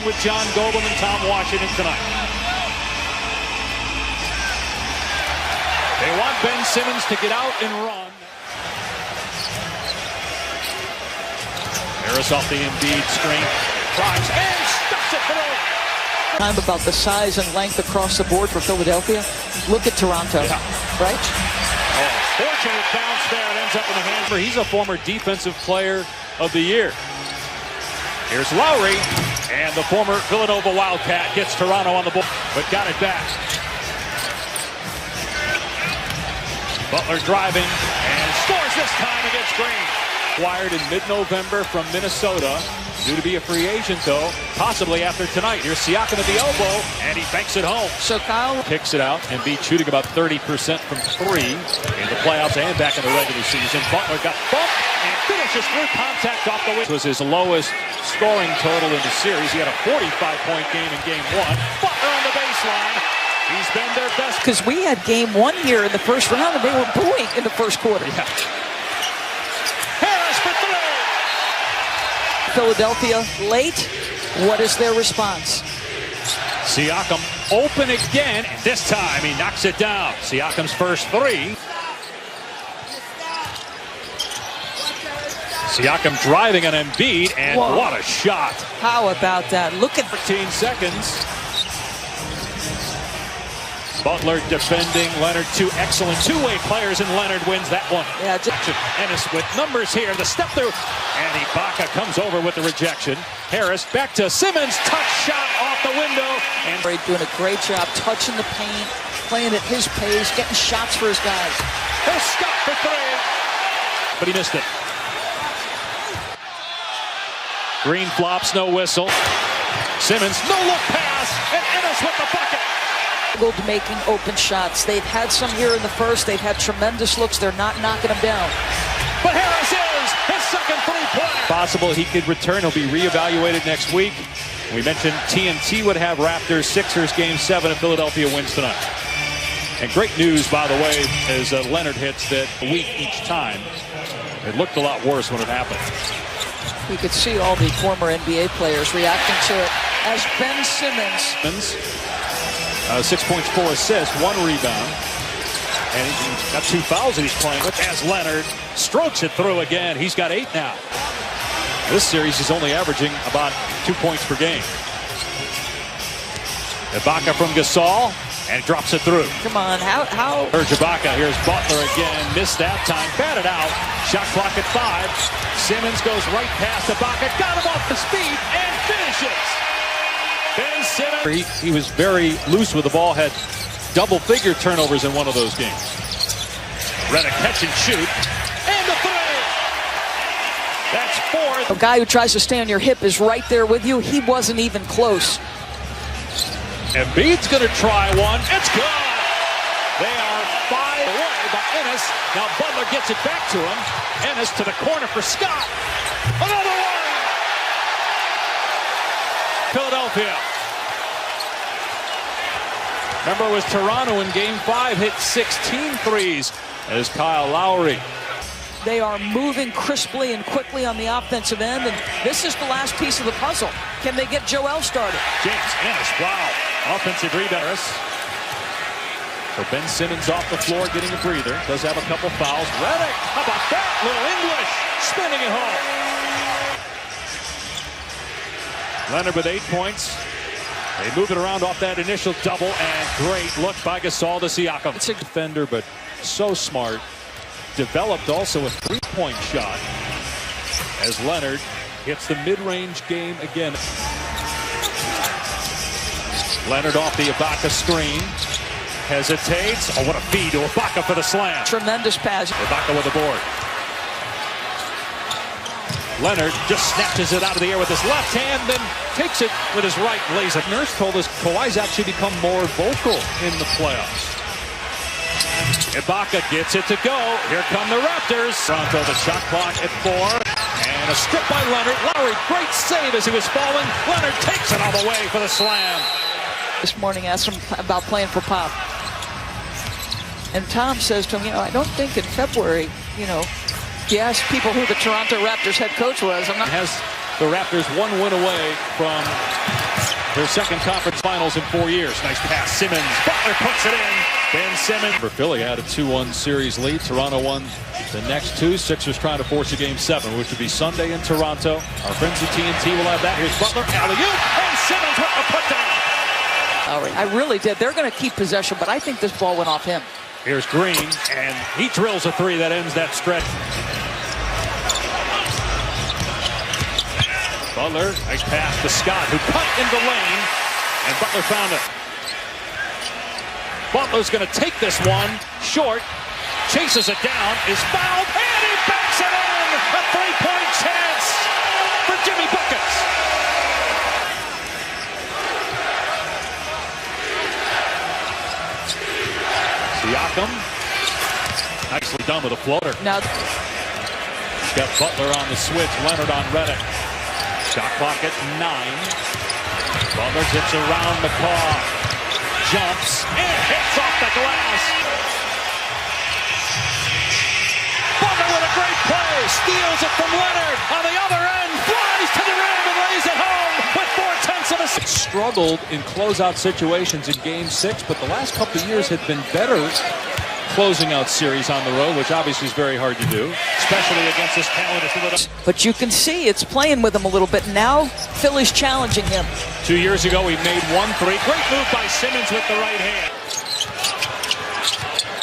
With John Goldman and Tom Washington tonight. They want Ben Simmons to get out and run. Harris off the Embiid screen. Drives and stuffs it through. Time about the size and length across the board for Philadelphia. Look at Toronto, right? Oh, fortunate bounce there. It ends up in the hands. He's a former defensive player of the year. Here's Lowry, and the former Villanova Wildcat gets Toronto on the board, but got it back. Butler driving, and scores this time against Green. Acquired in mid-November from Minnesota, due to be a free agent though, possibly after tonight. Here's Siakam at the elbow, and he banks it home. So Kyle Kicks it out, and beat shooting about 30% from three in the playoffs and back in the regular season. Butler got bumped and finishes through contact off the wing. This was his lowest scoring total in the series. He had a 45-point game in game one. Butler on the baseline. He's been their best. Because we had game one here in the first round, and they were booing in the first quarter. Yeah. Harris for three. Philadelphia late. What is their response? Siakam open again, and this time he knocks it down. Siakam's first three. Siakam driving on Embiid, and whoa, what a shot. How about that? Look at 14 seconds. Butler defending Leonard. Two excellent two-way players, and Leonard wins that one. Yeah, Ennis with numbers here. The step through, and Ibaka comes over with the rejection. Harris back to Simmons. Touch shot off the window. And doing a great job touching the paint, playing at his pace, getting shots for his guys. he'll stop for three, but he missed it. Green flops, no whistle. Simmons, no look pass, and Ennis with the bucket. Making open shots. They've had some here in the first. They've had tremendous looks. They're not knocking them down. But Harris is his second three-pointer. Possible he could return. He'll be reevaluated next week. We mentioned TNT would have Raptors Sixers Game 7 if Philadelphia wins tonight. And great news, by the way, as Leonard hits that a week each time. It looked a lot worse when it happened. We could see all the former NBA players reacting to it as Ben Simmons. 6 points, 4 assists, 1 rebound. And he's got 2 fouls that he's playing with as Leonard strokes it through again. He's got 8 now. This series he's only averaging about 2 points per game. Ibaka from Gasol and drops it through. Come on, how? Ibaka, here's Butler again. Missed that time, batted out. Shot clock at 5. Simmons goes right past Ibaka, got him off the speed and finishes. Ben Simmons. He was very loose with the ball, had double-figure turnovers in one of those games. Redick catch and shoot, and the three. That's 4. A guy who tries to stay on your hip is right there with you. He wasn't even close. Embiid's going to try one. It's good. They are 5 away by Ennis. Now Butler gets it back to him. Ennis to the corner for Scott. Another one. Philadelphia. Remember, it was Toronto in Game 5, hit 16 threes as Kyle Lowry. They are moving crisply and quickly on the offensive end, and this is the last piece of the puzzle. Can they get Joel started? James Ennis, wow. Offensive rebound. So Ben Simmons off the floor getting a breather. Does have a couple fouls. Redick, how about that? Little English, spinning it home. Leonard with 8 points. They move it around off that initial double, and great look by Gasol to Siakam. It's a defender, but so smart. Developed also a three-point shot as Leonard hits the mid-range game again. Leonard off the Ibaka screen. Hesitates. Oh, what a feed to Ibaka for the slam. Tremendous pass. Ibaka with the board. Leonard just snatches it out of the air with his left hand, then takes it with his right, lays it. Nurse told us Kawhi's actually become more vocal in the playoffs. Ibaka gets it to go. Here come the Raptors. Toronto, the shot clock at 4. And a strip by Leonard. Lowry, great save as he was falling. Leonard takes it all the way for the slam. This morning asked him about playing for Pop. And Tom says to him, I don't think in February, he asked people who the Toronto Raptors head coach was. Has the Raptors 1 win away from Their second conference finals in 4 years. Nice pass. Simmons. Butler puts it in. Ben Simmons. For Philly had a 2-1 series lead. Toronto won the next two. Sixers trying to force a game 7, which would be Sunday in Toronto. Our friends at TNT will have that. Here's Butler. Alley-oop. And Simmons with the putdown. I really did. They're going to keep possession, but I think this ball went off him. Here's Green, and he drills a 3 that ends that stretch. Butler, nice pass to Scott, who cut into lane, and Butler found it. Butler's going to take this one short, chases it down, is fouled, and he backs it in! A 3-point chance for Jimmy Buckets. Siakam, nicely done with a floater. Now, he's got Butler on the switch, Leonard on Redick. Shot clock at 9. Butler gets around McCaw. Jumps and hits off the glass. Butler with a great play. Steals it from Leonard. On the other end, flies to the rim and lays it home with 4/10 of a second. Struggled in closeout situations in Game 6, but the last couple of years had been better closing out series on the road, which obviously is very hard to do, especially against this talented Philadelphia. but you can see it's playing with him a little bit. Now, Philly's challenging him. 2 years ago, he made 1-3. Great move by Simmons with the right hand.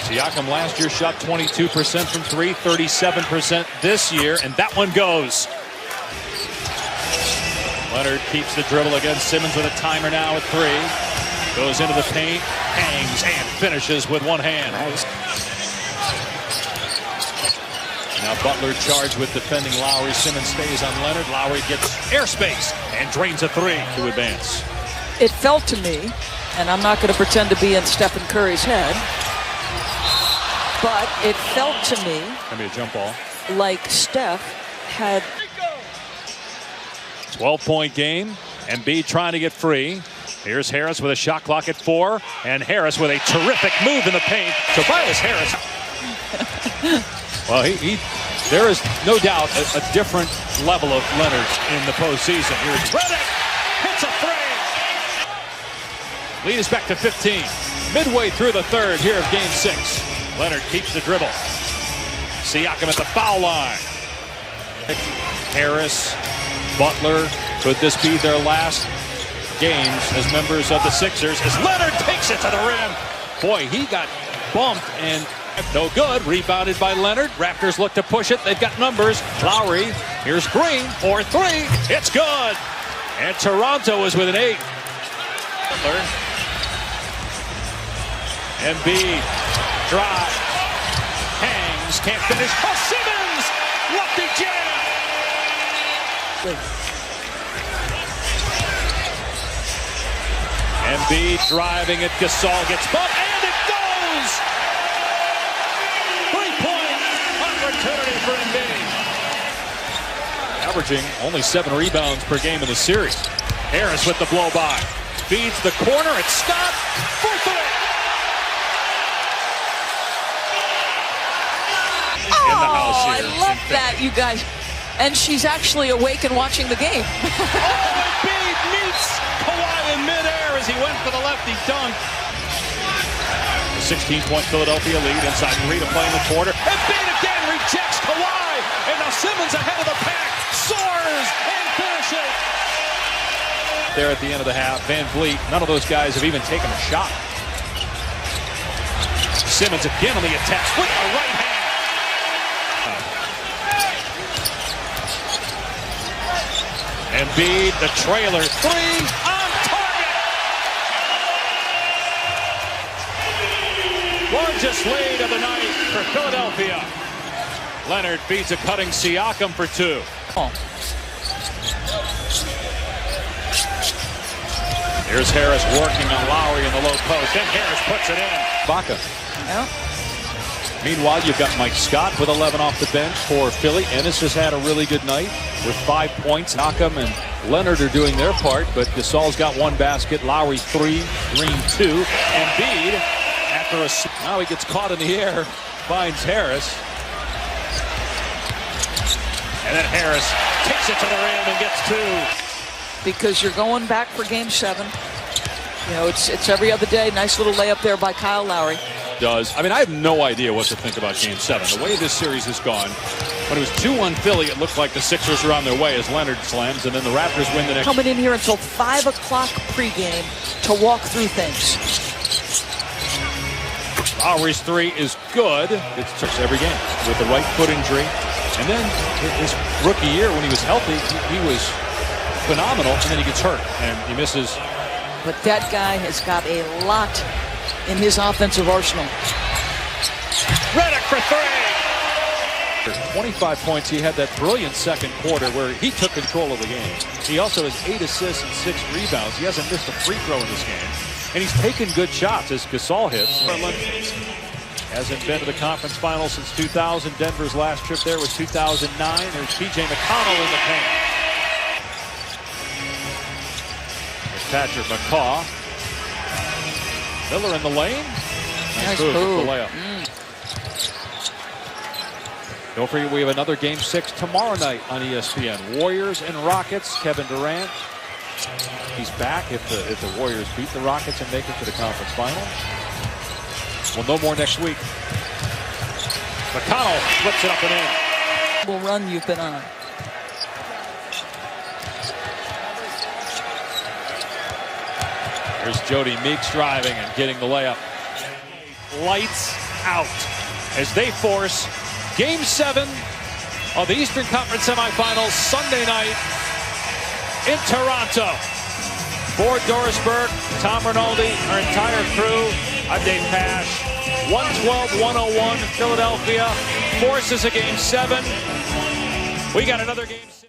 Siakam last year shot 22% from 3, 37% this year, and that one goes. Leonard keeps the dribble against Simmons with a timer now at 3. Goes into the paint, hangs, and finishes with one hand. Now Butler charged with defending Lowry. Simmons stays on Leonard. Lowry gets airspace and drains a 3 to advance. It felt to me, and I'm not going to pretend to be in Stephen Curry's head, but it felt to me Gonna be a jump ball. like Steph had 12-point game. Embiid trying to get free. Here's Harris with a shot clock at 4, and Harris with a terrific move in the paint. Tobias Harris. Well, there is no doubt a different level of Leonard in the postseason. Here's Redick hits a 3. lead is back to 15. Midway through the third here of Game 6. Leonard keeps the dribble. Siakam at the foul line. Harris, Butler, could this be their last games as members of the Sixers? As Leonard takes it to the rim. Boy, he got bumped and no good. Rebounded by Leonard. Raptors look to push it. They've got numbers. Lowry, here's Green for 3. It's good. And Toronto is with an 8. Butler. Embiid drive, hangs, can't finish. Oh, Simmons, lefty jam. Embiid driving it. Gasol gets bumped, and it goes. 3-point opportunity for Embiid. Averaging only 7 rebounds per game in the series. Harris with the blow by. Feeds the corner. It's Scott for 3. Oh, I love that, you guys. And she's actually awake and watching the game. Embiid meets Kawhi in midair as he went for the lefty dunk. A 16-point Philadelphia lead inside 3 to play in the quarter. Embiid again rejects Kawhi. And now Simmons ahead of the pack. Soars and finishes. There at the end of the half, Van Vliet, none of those guys have even taken a shot. Simmons again on the attack with the right hand. Embiid, the trailer, 3 on target. Largest lead of the night for Philadelphia. Leonard feeds a cutting Siakam for 2. Here's Harris working on Lowry in the low post. Then Harris puts it in. Baca. Yeah. Meanwhile, you've got Mike Scott with 11 off the bench for Philly. Ennis has had a really good night with 5 points. Siakam and Leonard are doing their part, but Gasol's got 1 basket. Lowry 3, Green 2. Embiid after a... Now he gets caught in the air, finds Harris. And then Harris takes it to the rim and gets 2. because you're going back for Game 7. You know, it's every other day. Nice little layup there by Kyle Lowry. I mean, I have no idea what to think about Game 7. The way this series has gone, when it was 2-1 Philly, it looked like the Sixers were on their way as Leonard slams, and then the Raptors win the next. Coming in here until 5 o'clock pregame to walk through things. Lowry's three is good. It starts every game with the right foot injury. And then his rookie year, when he was healthy, he was phenomenal, and then he gets hurt, and he misses. But that guy has got a lot in his offensive arsenal. Redick for three. 25 points. He had that brilliant second quarter where he took control of the game. He also has 8 assists and 6 rebounds. He hasn't missed a free throw in this game. And he's taken good shots as Gasol hits. Hasn't been to the conference finals since 2000. Denver's last trip there was 2009. There's P.J. McConnell in the paint. Patrick McCaw. Miller in the lane. Nice move. move. The layup. Don't forget, we have another Game 6 tomorrow night on ESPN. Warriors and Rockets. Kevin Durant. He's back if the Warriors beat the Rockets and make it to the conference final. We'll know more next week. McConnell flips it up and in. Will run you've been on. Here's Jody Meeks driving and getting the layup. Lights out as they force Game 7 of the Eastern Conference semifinals Sunday night in Toronto. For Dorisburg, Tom Rinaldi, our entire crew, I'm Dave Pasch. 112-101, Philadelphia forces a Game 7. We got another Game 6.